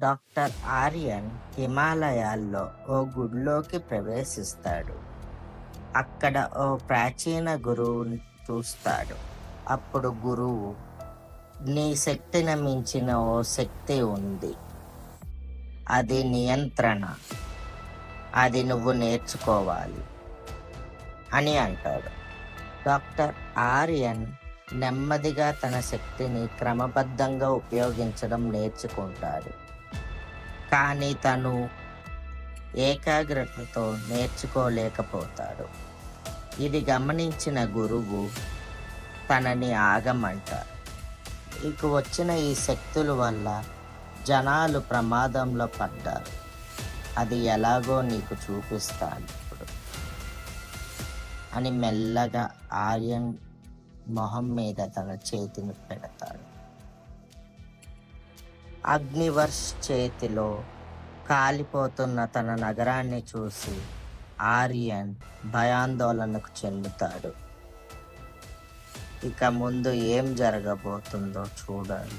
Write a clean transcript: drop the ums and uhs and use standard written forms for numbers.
Doctor Aryan హిమాలయాల్లో ఓ గుడిలోకి ప్రవేశిస్తాడు. అక్కడ ఓ ప్రాచీన గురువుని చూస్తాడు. అప్పుడు గురువు, నీ శక్తిని మించిన ఓ శక్తి ఉంది. అది నియంత్రణ. అది నువ్వు నేర్చుకోవాలి అని అంటాడు. డాక్టర్ ఆర్యన్ నెమ్మదిగా తన శక్తిని క్రమబద్ధంగా ఉపయోగించడం నేర్చుకుంటాడు. కానీ తను ఏకాగ్రతతో నేర్చుకోలేకపోతాడు. ఇది గమనించిన గురువు తనని ఆగమంటారు. నీకు వచ్చిన ఈ శక్తుల వల్ల జనాలు ప్రమాదంలో పడ్డారు. అది ఎలాగో నీకు చూపిస్తాను ఇప్పుడు అని మెల్లగా ఆర్యన్ మొహం మీద తన చేతిని పెడతాడు. అగ్నివర్ష్ చేతిలో కాలిపోతున్న తన నగరాన్ని చూసి ఆర్యన్ భయాందోళనకు చెందుతాడు. ఇక ముందు ఏం జరగబోతుందో చూడాలి.